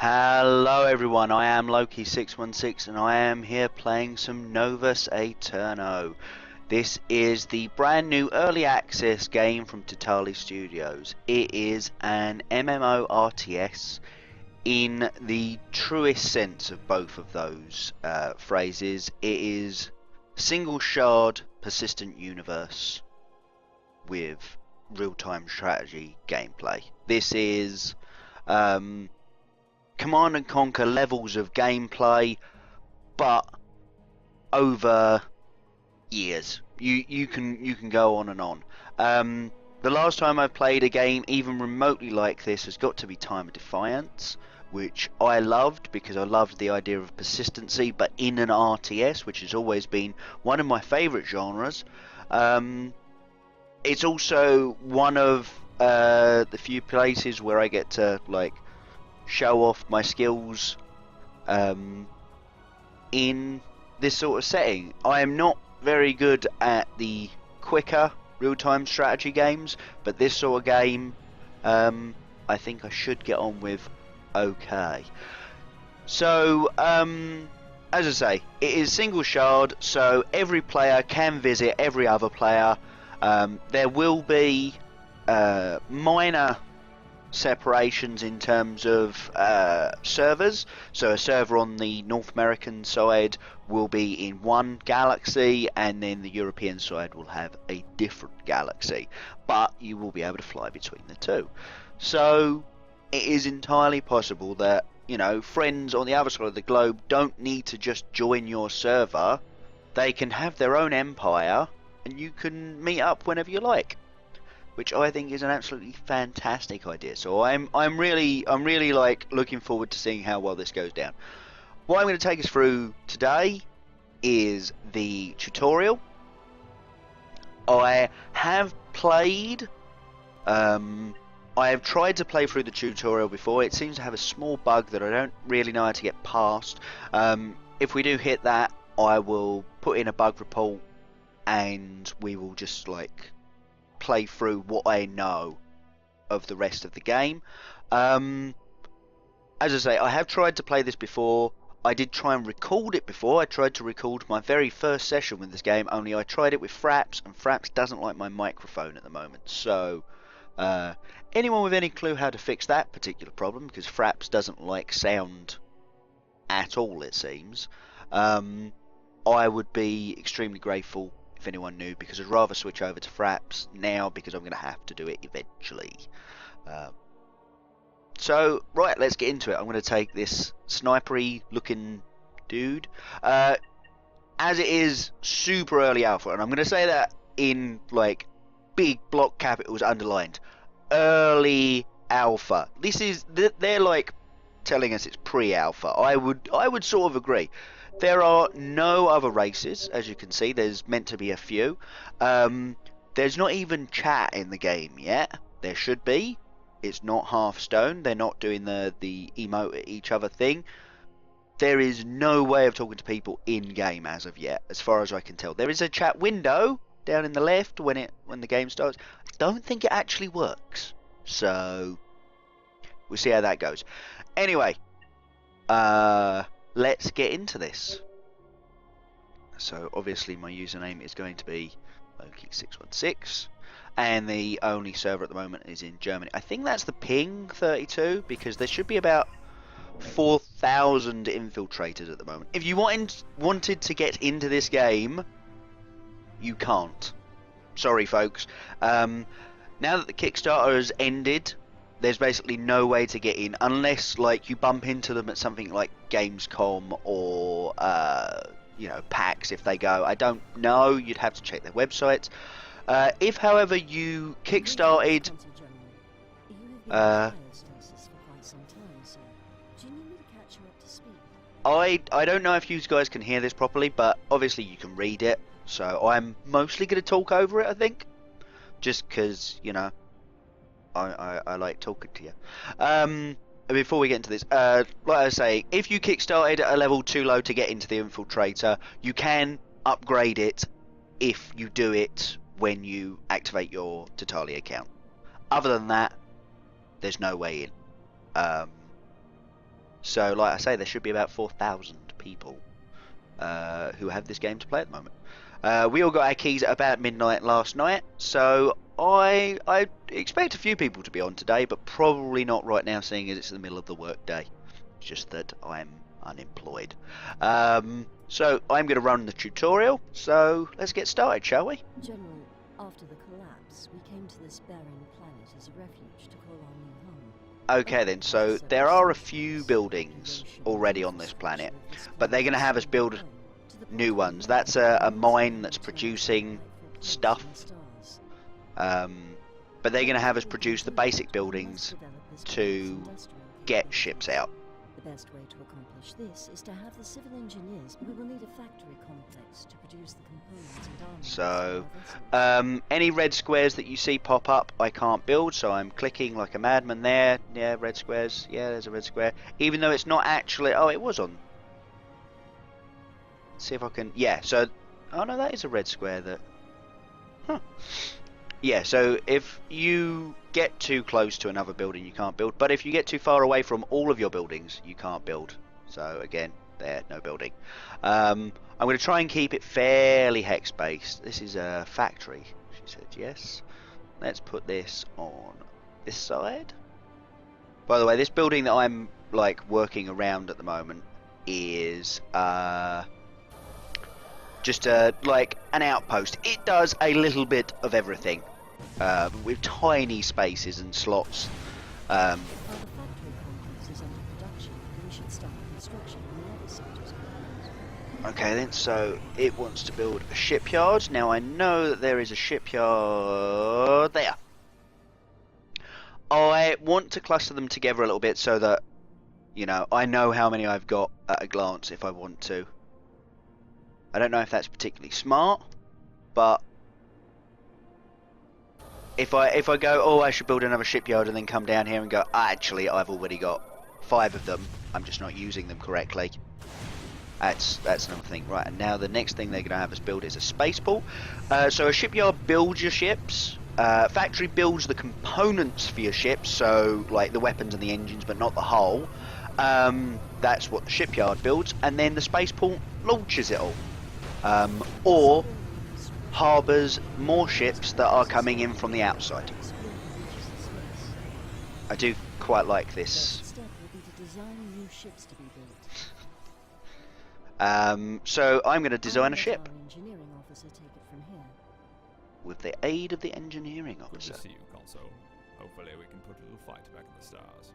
Hello everyone, I am Loki616 and I am here playing some Novus AEterno. This is the brand new early access game from Taitale Studios. It is an MMORTS in the truest sense of both of those phrases. It is single shard persistent universe with real-time strategy gameplay. This is command and conquer levels of gameplay, but over years. You can go on and on. The last time I played a game even remotely like this has got to be Time of Defiance, which I loved because I loved the idea of persistency, but in an RTS, which has always been one of my favourite genres. It's also one of the few places where I get to show off my skills in this sort of setting. I am not very good at the quicker real-time strategy games, but this sort of game I think I should get on with okay. So as I say, it is single shard, so every player can visit every other player. There will be minor separations in terms of servers. So a server on the North American side will be in one galaxy, and then the European side will have a different galaxy, but you will be able to fly between the two. So it is entirely possible that, you know, friends on the other side of the globe don't need to just join your server. They can have their own empire and you can meet up whenever you like, which I think is an absolutely fantastic idea. So I'm really looking forward to seeing how well this goes down. What I'm going to take us through today is the tutorial. I have played, I have tried to play through the tutorial before. It seems to have a small bug that I don't really know how to get past. If we do hit that, I will put in a bug report and we will just play through what I know of the rest of the game. As I say, I have tried to play this before. I did try and record it before. I tried to record my very first session with this game, only I tried it with Fraps, and Fraps doesn't like my microphone at the moment. So anyone with any clue how to fix that particular problem, because Fraps doesn't like sound at all, it seems, I would be extremely grateful if anyone knew, because I'd rather switch over to Fraps now, because I'm going to have to do it eventually. So, right, let's get into it. I'm going to take this snipery looking dude. As it is super early alpha, and I'm going to say that in big block capitals underlined. Early alpha. This is, they're telling us it's pre-alpha. I would sort of agree. There are no other races, as you can see. There's meant to be a few. There's not even chat in the game yet. There should be. It's not Hearthstone. They're not doing the emote at each other thing. There is no way of talking to people in-game as of yet, as far as I can tell. There is a chat window down in the left when the game starts. I don't think it actually works. So we'll see how that goes. Anyway, let's get into this. So obviously my username is going to be Loki616, and the only server at the moment is in Germany. I think that's the ping 32, because there should be about 4,000 infiltrators at the moment. If you wanted to get into this game, you can't. Sorry folks. Now that the Kickstarter has ended, there's basically no way to get in unless you bump into them at something like Gamescom or you know, PAX if they go. I don't know. You'd have to check their websites. If, however, you kickstarted, I don't know if you guys can hear this properly, but obviously you can read it. So I'm mostly going to talk over it, I think, just because, you know, I like talking to you. Before we get into this, like I say, if you kickstarted at a level too low to get into the Infiltrator, you can upgrade it if you do it when you activate your Taitale account. Other than that, there's no way in. So, like I say, there should be about 4,000 people who have this game to play at the moment. We all got our keys at about midnight last night, so I expect a few people to be on today, but probably not right now, seeing as it's in the middle of the work day. It's just that I'm unemployed. So I'm going to run the tutorial, so let's get started, shall we? General, after the collapse, we came to this barren planet as a refuge to call our new home. Okay then, so there are a few buildings already on this planet, but they're going to have us build new ones. That's a mine that's producing stuff, but they're going to have us produce the basic buildings to get ships out. The best way to accomplish this is to have the civil engineers. We will need a factory complex to produce the components and armaments. So, any red squares that you see pop up, I can't build, so I'm clicking like a madman there. Yeah, red squares. Yeah, there's a red square. Even though it's not actually... Oh, it was on. Let's see if I can... Yeah, so... Oh, no, that is a red square that... Huh. Yeah, so if you get too close to another building, you can't build. But if you get too far away from all of your buildings, you can't build. So again, there, no building. I'm going to try and keep it fairly hex-based. This is a factory, she said yes. Let's put this on this side. By the way, this building that I'm like working around at the moment is just like an outpost. It does a little bit of everything. With tiny spaces and slots. While the factory complex is under production, we should start construction in the other sectors of the planet. Okay then, so it wants to build a shipyard. Now I know that there is a shipyard there. I want to cluster them together a little bit so that, you know, I know how many I've got at a glance if I want to. I don't know if that's particularly smart, but if I go, oh, I should build another shipyard and then come down here and go, actually, I've already got 5 of them. I'm just not using them correctly. That's another thing. Right, and now the next thing they're going to have us build is a spaceport. So a shipyard builds your ships. Factory builds the components for your ships, so like the weapons and the engines, but not the hull. That's what the shipyard builds. And then the spaceport launches it all. Or harbours more ships that are coming in from the outside. I do quite like this. So I'm going to design a ship with the aid of the engineering officer. Good to see you, Console. Hopefully we can put a little fight back in the stars.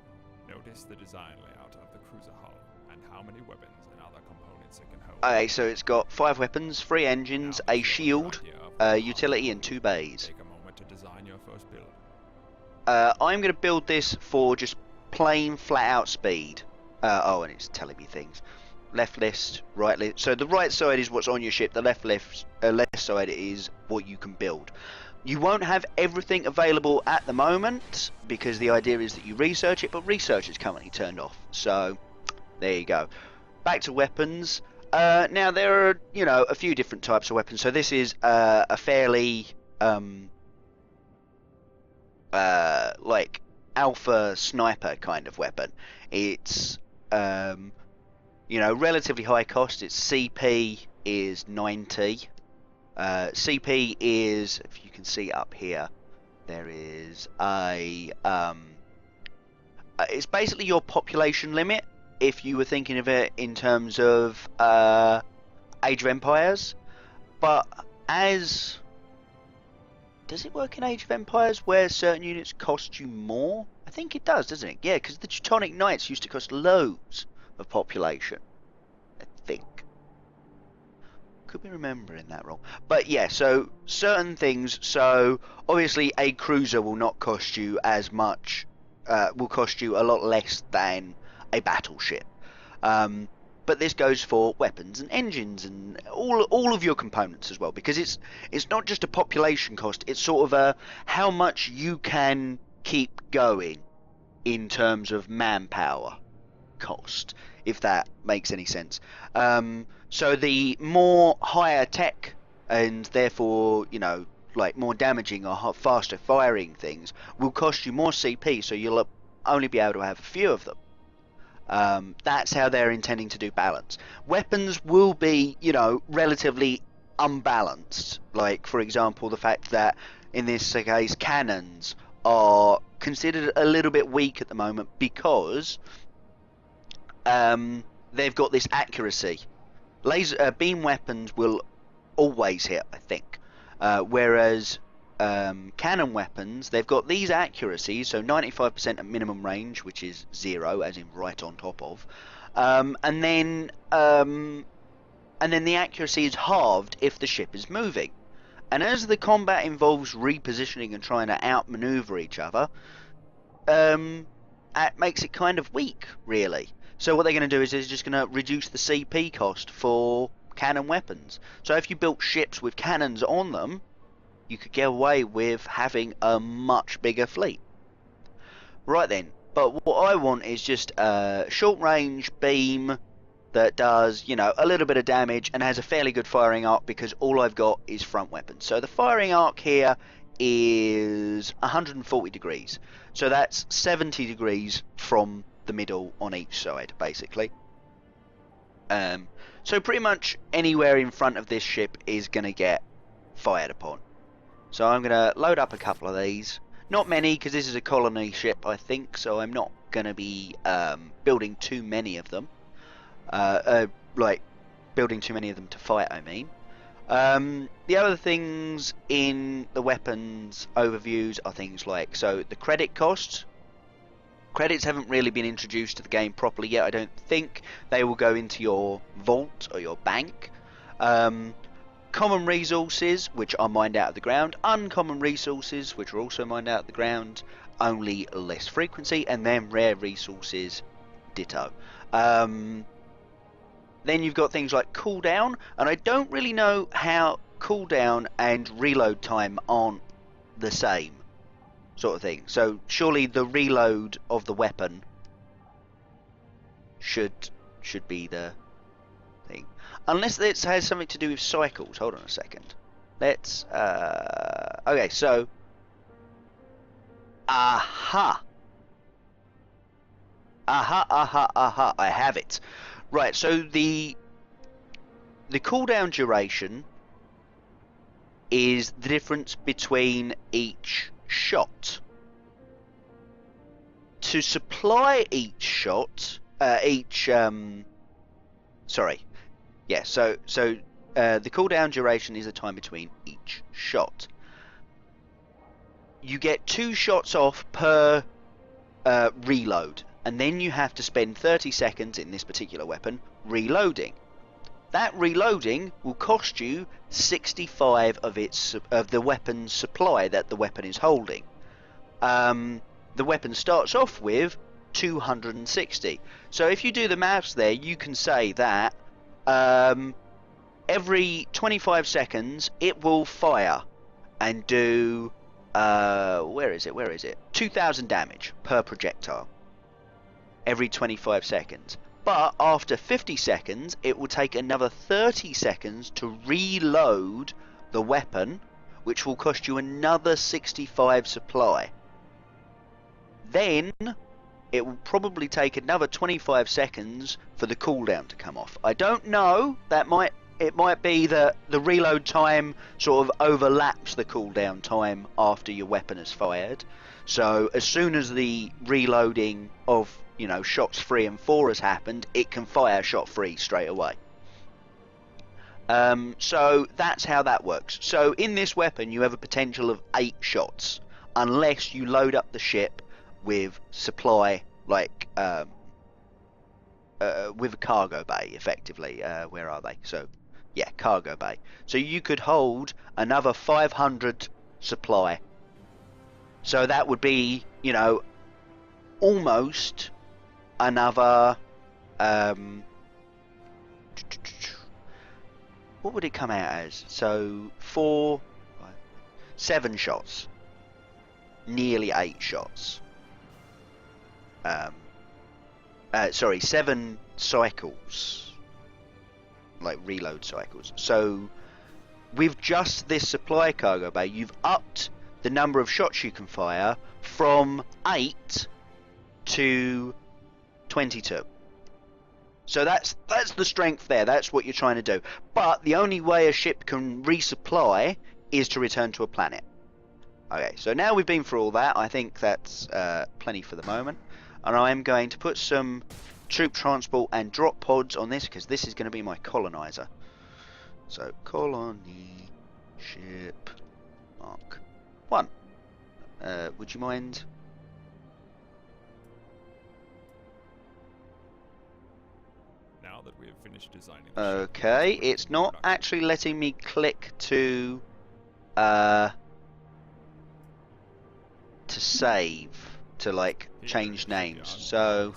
Notice the design layout of the cruiser hull and how many weapons and other components it can hold. Okay, so it's got 5 weapons, 3 engines, a shield, utility and 2 bays. Take a moment to design your first build. I'm going to build this for just plain flat out speed. Oh, and it's telling me things. Left list, right list. So the right side is what's on your ship. The left side is what you can build. You won't have everything available at the moment because the idea is that you research it, but research is currently turned off. So there you go. Back to weapons. Now there are, you know, a few different types of weapons. So this is a fairly like alpha sniper kind of weapon. It's you know, relatively high cost. Its CP is 90. CP is, if you can see up here, there is a it's basically your population limit if you were thinking of it in terms of Age of Empires. But as... Does it work in Age of Empires where certain units cost you more? I think it does, doesn't it? Yeah, because the Teutonic Knights used to cost loads of population, I think. Could be remembering that wrong. But yeah, so certain things. So obviously a cruiser will not cost you as much, will cost you a lot less than a battleship. But this goes for weapons and engines and all of your components as well, because it's not just a population cost, it's sort of a how much you can keep going in terms of manpower cost, if that makes any sense. So the more higher tech and therefore, you know, like more damaging or faster firing things will cost you more CP, so you'll only be able to have a few of them. That's how they're intending to do balance. Weapons will be, you know, relatively unbalanced. Like, for example, the fact that in this case cannons are considered a little bit weak at the moment because they've got this accuracy. Laser beam weapons will always hit, I think, whereas cannon weapons, they've got these accuracies, so 95% at minimum range, which is 0, as in right on top of, and then the accuracy is halved if the ship is moving. And as the combat involves repositioning and trying to outmaneuver each other, that makes it kind of weak, really. So what they're going to do is they're just going to reduce the CP cost for cannon weapons. So if you built ships with cannons on them, you could get away with having a much bigger fleet. Right then, but what I want is just a short range beam that does, you know, a little bit of damage and has a fairly good firing arc because all I've got is front weapons. So the firing arc here is 140 degrees. So that's 70 degrees from the middle on each side, basically. So pretty much anywhere in front of this ship is going to get fired upon. So I'm going to load up a couple of these. Not many, because this is a colony ship, I think, so I'm not going to be building too many of them. Like, building too many of them to fight, I mean. The other things in the weapons overviews are things like, so the credit costs. Credits haven't really been introduced to the game properly yet, I don't think. They will go into your vault or your bank. Common resources, which are mined out of the ground. Uncommon resources, which are also mined out of the ground, only less frequency. And then rare resources, ditto. Then you've got things like cooldown, and I don't really know how cooldown and reload time aren't the same sort of thing. So surely the reload of the weapon should be the thing. Unless it has something to do with cycles. Hold on a second. Let's okay, so aha, I have it. Right, so the cooldown duration is the difference between each shot. To supply each shot, the cooldown duration is the time between each shot. You get 2 shots off per reload, and then you have to spend 30 seconds in this particular weapon reloading. That reloading will cost you 65 of the weapon's supply that the weapon is holding. The weapon starts off with 260. So if you do the maths there, you can say that every 25 seconds it will fire and do 2,000 damage per projectile every 25 seconds. But after 50 seconds, it will take another 30 seconds to reload the weapon, which will cost you another 65 supply. Then, it will probably take another 25 seconds for the cooldown to come off. I don't know, it might be that the reload time sort of overlaps the cooldown time after your weapon is fired. So, as soon as the reloading of, you know, shots 3 and 4 has happened, it can fire shot 3 straight away. So that's how that works. So in this weapon you have a potential of 8 shots, unless you load up the ship with supply, like with a cargo bay, effectively. Where are they? So yeah, cargo bay. So you could hold another 500 supply. So that would be, you know, almost another what would it come out as? So 7 shots, nearly 8 shots. Sorry, 7 cycles, like reload cycles. So with just this supply cargo bay, you've upped the number of shots you can fire from 8 to 22. So that's the strength there. That's what you're trying to do. But the only way a ship can resupply is to return to a planet. Okay, so now we've been through all that. I think that's plenty for the moment. And I am going to put some troop transport and drop pods on this, because this is going to be my colonizer. So, colony ship Mark 1. Would you mind? Now that we have finished designing the ship, Okay, it's not actually letting me click to save, to like change names. So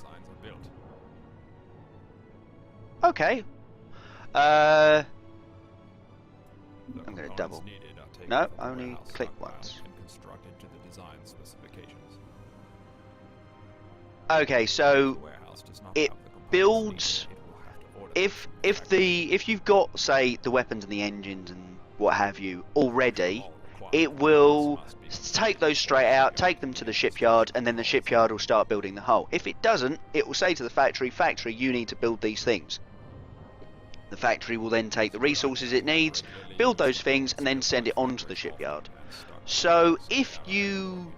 okay, I'm gonna double. No, only click once. Okay, so it builds. If you've got, say, the weapons and the engines and what have you already, it will take those straight out, take them to the shipyard, and then the shipyard will start building the hull. If it doesn't, it will say to the factory, you need to build these things. The factory will then take the resources it needs, build those things, and then send it on to the shipyard. So if you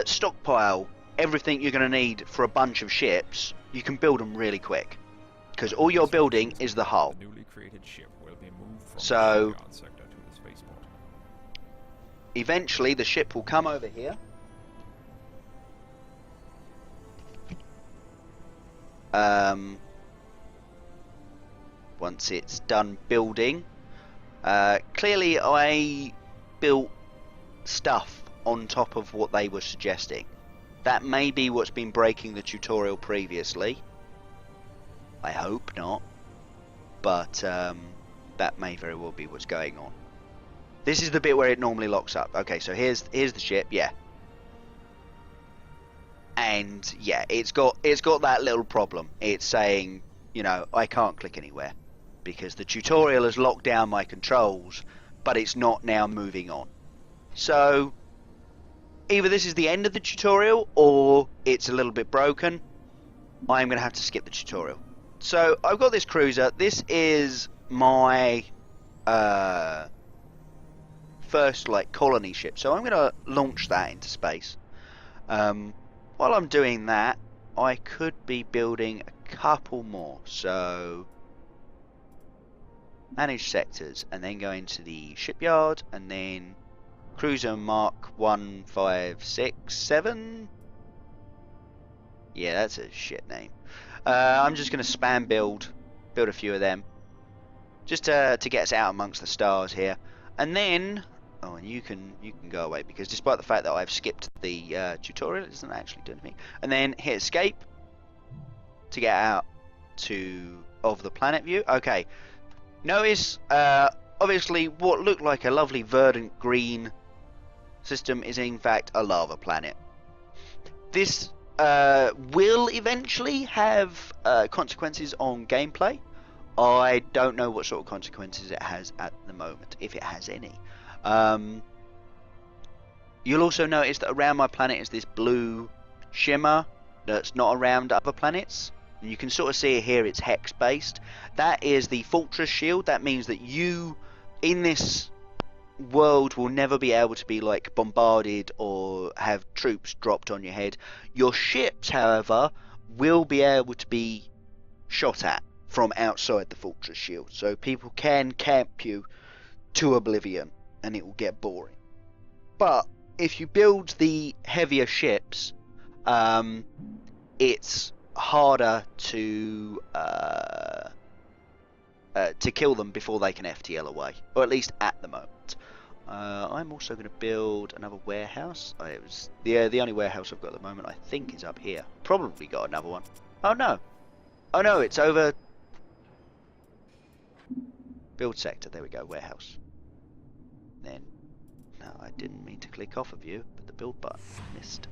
stockpile everything you're going to need for a bunch of ships, you can build them really quick, because all you're building is the hull. So eventually the ship will come over here. Once it's done building, clearly I built stuff on top of what they were suggesting. That may be what's been breaking the tutorial previously. I hope not, but that may very well be what's going on. This is the bit where it normally locks up. Okay, so here's the ship, yeah. And yeah, it's got that little problem. It's saying, you know, I can't click anywhere because the tutorial has locked down my controls, but it's not now moving on. So either this is the end of the tutorial or it's a little bit broken. I'm going to have to skip the tutorial. So I've got this cruiser. This is my first like colony ship. So I'm going to launch that into space. While I'm doing that, I could be building a couple more. So manage sectors and then go into the shipyard and then cruiser Mark 1567. Yeah, that's a shit name. I'm just going to spam build a few of them, just to get us out amongst the stars here. And then, oh, and you can go away, because despite the fact that I've skipped the tutorial, it doesn't actually do anything. And then hit escape to get out of the planet view. Okay, notice obviously what looked like a lovely verdant green system is in fact a lava planet. This will eventually have consequences on gameplay. I don't know what sort of consequences it has at the moment, if it has any. You'll also notice that around my planet is this blue shimmer that's not around other planets. And you can sort of see it here, it's hex based. That is the fortress shield. That means that you in this world will never be able to be like bombarded or have troops dropped on your head. Your ships, however, will be able to be shot at from outside the fortress shield, so people can camp you to oblivion and it will get boring. But if you build the heavier ships, it's harder to kill them before they can FTL away, or at least at the moment. I'm also going to build another warehouse. The only warehouse I've got at the moment, I think, is up here. Probably got another one. Oh no, it's over. Build sector. There we go. Warehouse. Then, no, I didn't mean to click off of you, but the build button missed.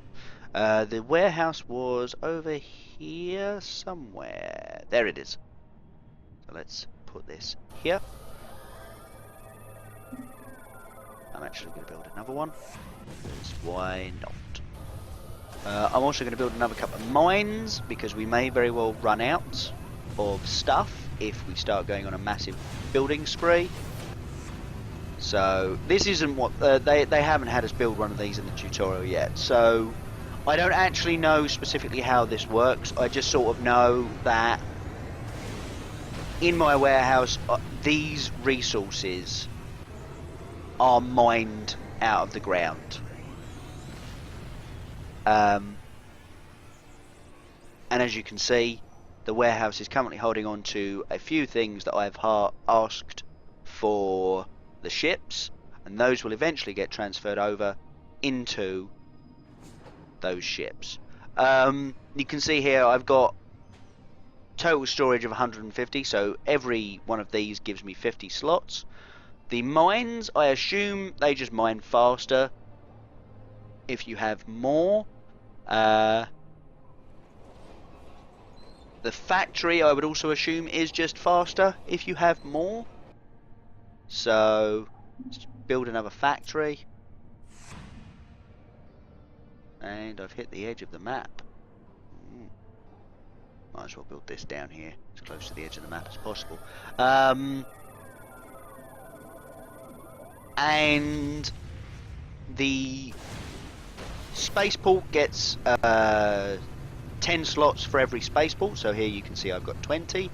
The warehouse was over here somewhere. There it is. So let's put this here. I'm actually going to build another one, because why not? I'm also going to build another couple of mines, because we may very well run out of stuff if we start going on a massive building spree. So this isn't what they haven't had us build one of these in the tutorial yet, so I don't actually know specifically how this works. I just sort of know that in my warehouse these resources are mined out of the ground. And as you can see, the warehouse is currently holding on to a few things that I've asked for the ships, and those will eventually get transferred over into those ships. You can see here I've got total storage of 150, so every one of these gives me 50 slots. The mines, I assume they just mine faster if you have more. The factory, I would also assume, is just faster if you have more. So, let's build another factory. And I've hit the edge of the map. Might as well build this down here, as close to the edge of the map as possible. And the spaceport gets 10 slots for every spaceport, so here you can see I've got 20.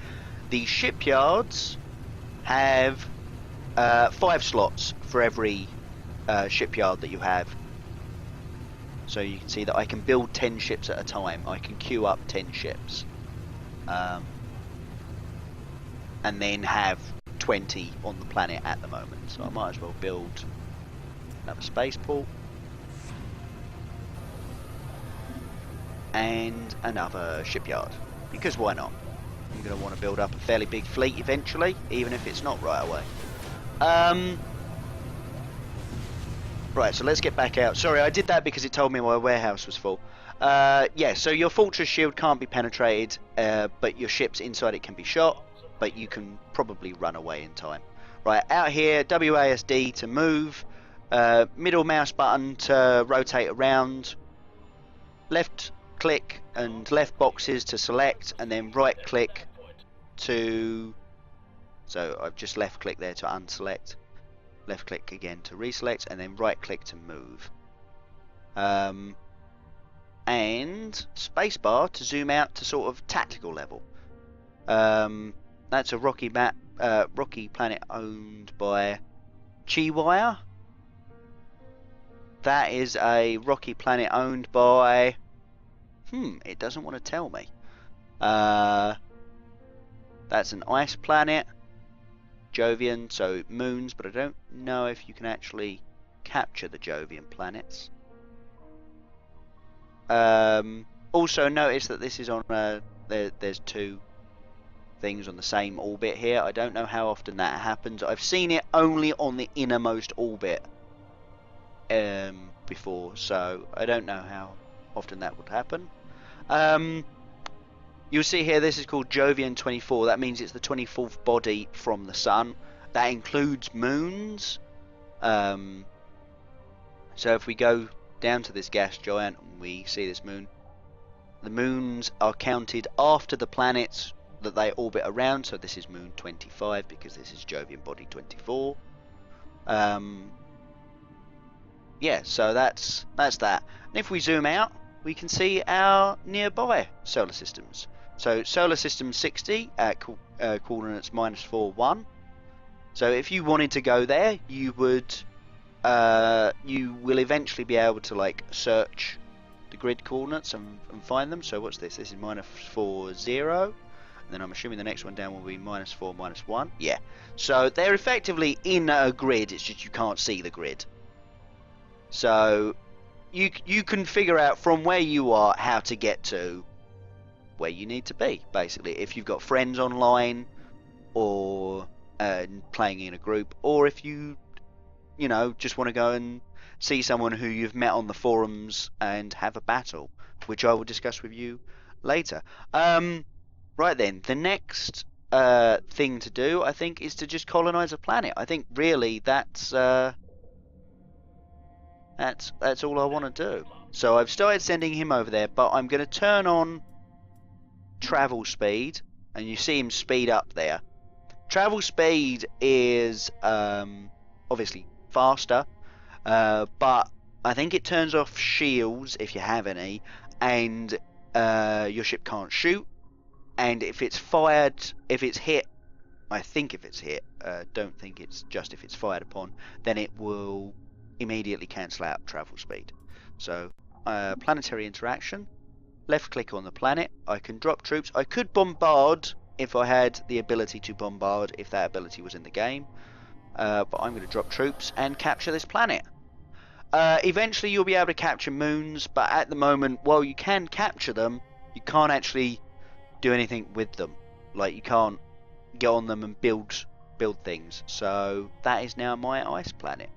The shipyards have 5 slots for every shipyard that you have. So you can see that I can build 10 ships at a time. I can queue up 10 ships. And then have 20 on the planet at the moment. So I might as well build another spaceport. And another shipyard. Because why not? I'm going to want to build up a fairly big fleet eventually, even if it's not right away. Right, so let's get back out. Sorry, I did that because it told me my warehouse was full. Yeah, so your fortress shield can't be penetrated, but your ships inside it can be shot, but you can probably run away in time. Right, out here, WASD to move, middle mouse button to rotate around, left click and left boxes to select, and then right click to... So I've just left click there to unselect. Left click again to reselect, and then right click to move. And spacebar to zoom out to sort of tactical level. That's a rocky map, rocky planet owned by Chiwire. That is a rocky planet owned by... it doesn't want to tell me. That's an ice planet. Jovian, so moons, but I don't know if you can actually capture the Jovian planets. Also notice that this is on there's 2 things on the same orbit here. I don't know how often that happens. I've seen it only on the innermost orbit before, so I don't know how often that would happen. You'll see here this is called Jovian 24. That means it's the 24th body from the sun. That includes moons. So if we go down to this gas giant and we see this moon, the moons are counted after the planets that they orbit around. So this is moon 25 because this is Jovian body 24. Yeah, so that's that. And if we zoom out, we can see our nearby solar systems. So solar system 60 at coordinates -4, 1. So if you wanted to go there, you would, you will eventually be able to like search the grid coordinates and find them. So what's this? This is -4, 0. And then I'm assuming the next one down will be -4, -1. Yeah. So they're effectively in a grid. It's just you can't see the grid. So you can figure out from where you are how to get to where you need to be, basically, if you've got friends online or playing in a group, or if you know, just want to go and see someone who you've met on the forums and have a battle, which I will discuss with you later. Right then, the next thing to do, I think, is to just colonize a planet. I think really that's all I want to do. So I've started sending him over there, but I'm going to turn on travel speed, and you see him speed up there. Travel speed is obviously faster, but I think it turns off shields if you have any, and your ship can't shoot. And if it's fired, if it's hit, I think if it's hit, don't think it's just if it's fired upon, then it will immediately cancel out travel speed. So planetary interaction, left click on the planet, I can drop troops. I could bombard if I had the ability to bombard, if that ability was in the game, but I'm going to drop troops and capture this planet. Eventually you'll be able to capture moons, but at the moment, while you can capture them, you can't actually do anything with them. Like, you can't get on them and build things. So that is now my ice planet.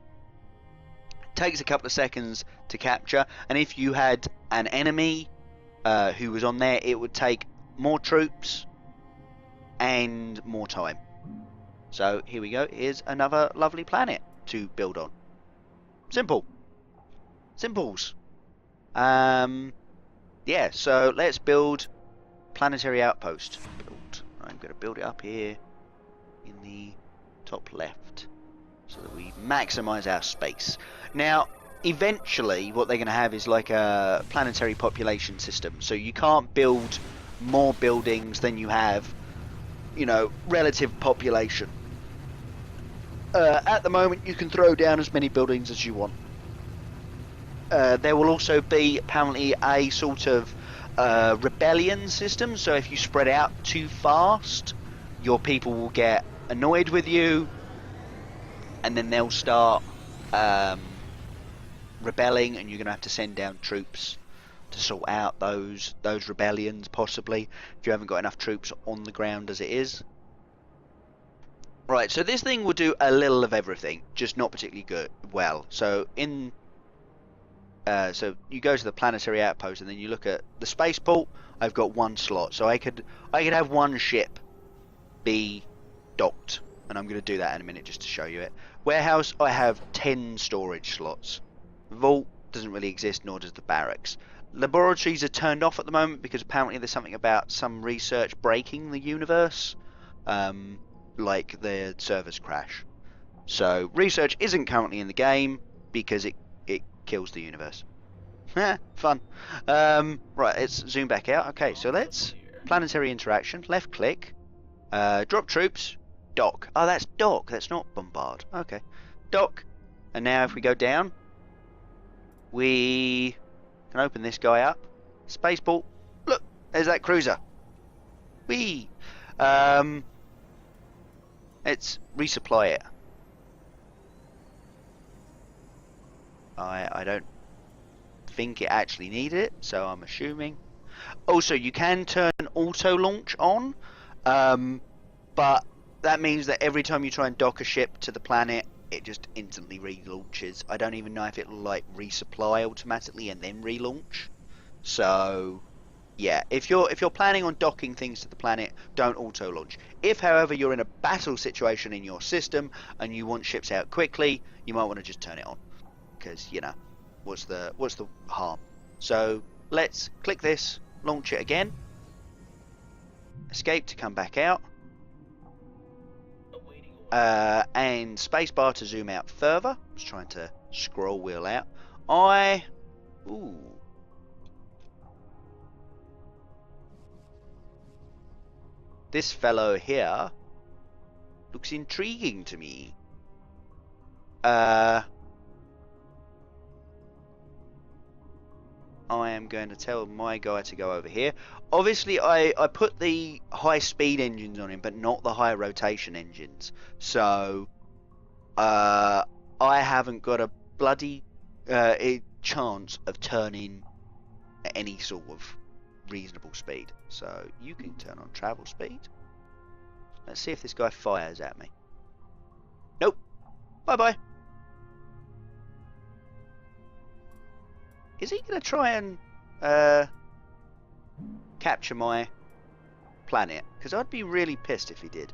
Takes a couple of seconds to capture, and if you had an enemy who was on there, it would take more troops and more time. So here we go. Here's another lovely planet to build on. Simple. Simples. Yeah, so let's build planetary outpost. I'm going to build it up here in the top left so that we maximize our space. Now, eventually what they're going to have is like a planetary population system, so you can't build more buildings than you have, you know, relative population. At the moment you can throw down as many buildings as you want. There will also be apparently a sort of rebellion system, so if you spread out too fast, your people will get annoyed with you, and then they'll start rebelling, and you're going to have to send down troops to sort out those rebellions, possibly, if you haven't got enough troops on the ground as it is. Right, so this thing will do a little of everything, just not particularly well. So so you go to the planetary outpost, and then you look at the spaceport. I've got one slot, so I could have one ship be docked, and I'm going to do that in a minute just to show you it. Warehouse, I have 10 storage slots. Vault doesn't really exist, nor does the barracks. Laboratories are turned off at the moment because apparently there's something about some research breaking the universe, like the servers crash. So research isn't currently in the game because it kills the universe. Fun. Right, let's zoom back out. Okay, so let's planetary interaction. Left click, drop troops, dock. Oh, that's dock. That's not bombard. Okay, dock. And now if we go down, we can open this guy up. Spaceport. Look, there's that cruiser. Whee. Let's resupply it. I don't think it actually needed it, so I'm assuming. Also, you can turn auto launch on, but that means that every time you try and dock a ship to the planet, it just instantly relaunches. I don't even know if it'll like resupply automatically and then relaunch. So yeah, if you're planning on docking things to the planet, don't auto launch. If, however, you're in a battle situation in your system and you want ships out quickly, you might want to just turn it on, because, you know, what's the harm? So let's click this, launch it again, escape to come back out, and spacebar to zoom out further. I was trying to scroll wheel out. This fellow here looks intriguing to me. I am going to tell my guy to go over here. Obviously, I put the high speed engines on him, but not the high rotation engines. So, I haven't got a bloody chance of turning at any sort of reasonable speed. So, you can turn on travel speed. Let's see if this guy fires at me. Nope. Bye-bye. Is he going to try and capture my planet? Because I'd be really pissed if he did.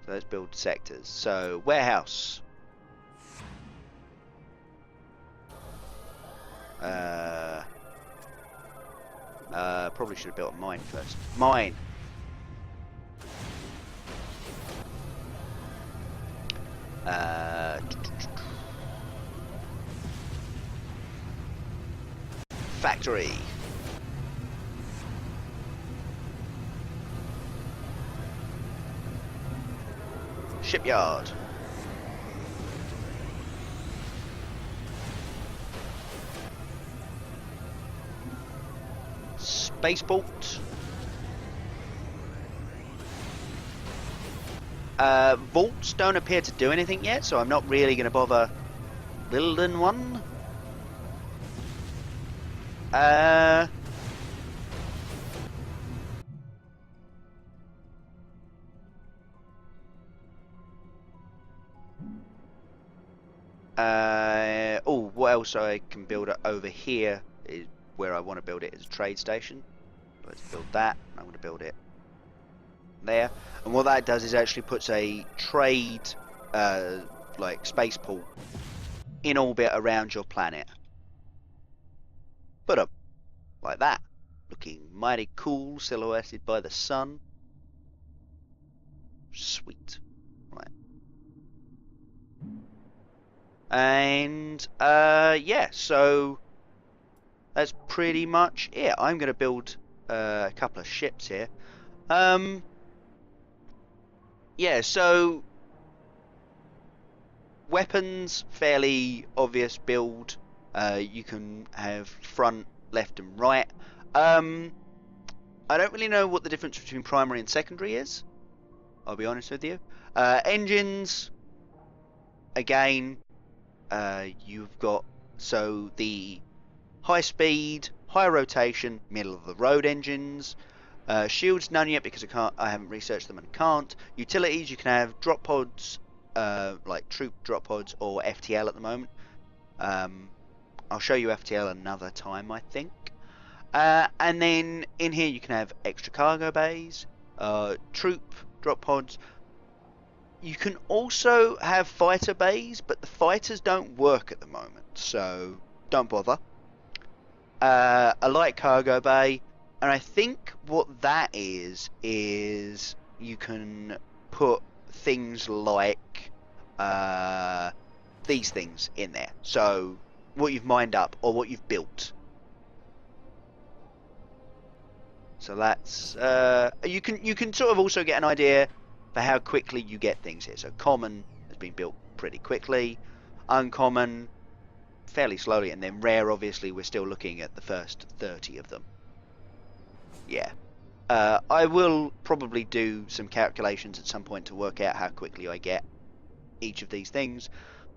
So let's build sectors. So, warehouse. Probably should have built a mine first. Mine! Factory! Shipyard! Spaceport. Vaults don't appear to do anything yet, so I'm not really going to bother building one. Oh, what else I can build over here is where I want to build it is a trade station. Let's build that. I'm going to build it there. And what that does is actually puts a trade, like spaceport in orbit around your planet. But like that. Looking mighty cool, silhouetted by the sun. Sweet. Right. And, yeah, so that's pretty much it. I'm going to build a couple of ships here. Yeah, so weapons, fairly obvious build. You can have front, left and right. I don't really know what the difference between primary and secondary is, I'll be honest with you. Engines, again, you've got so the high speed, high rotation, middle of the road engines. Shields, none yet because I haven't researched them and can't. Utilities, you can have drop pods, like troop drop pods or FTL at the moment. I'll show you FTL another time, I think. And then in here you can have extra cargo bays, troop drop pods. You can also have fighter bays, but the fighters don't work at the moment, so don't bother. A light cargo bay, and I think what that is you can put things like these things in there. So what you've mined up or what you've built. So that's you can sort of also get an idea for how quickly you get things here. So common has been built pretty quickly, uncommon fairly slowly, and then rare, obviously we're still looking at the first 30 of them. Yeah. I will probably do some calculations at some point to work out how quickly I get each of these things.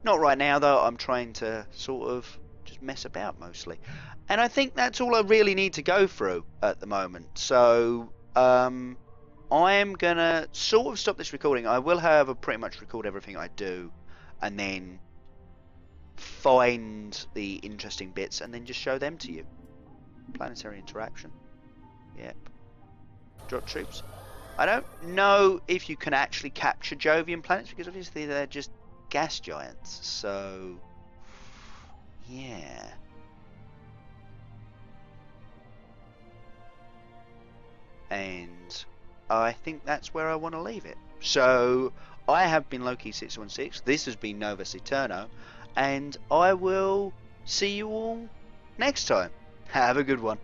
Not right now though, I'm trying to sort of just mess about mostly. And I think that's all I really need to go through at the moment. So I am gonna sort of stop this recording. I will, however, pretty much record everything I do and then find the interesting bits and then just show them to you. Planetary interaction. Yep. Drop troops. I don't know if you can actually capture Jovian planets because obviously they're just gas giants. So yeah. And I think that's where I want to leave it. So I have been Loki616. This has been Novus AEterno, and I will see you all next time. Have a good one.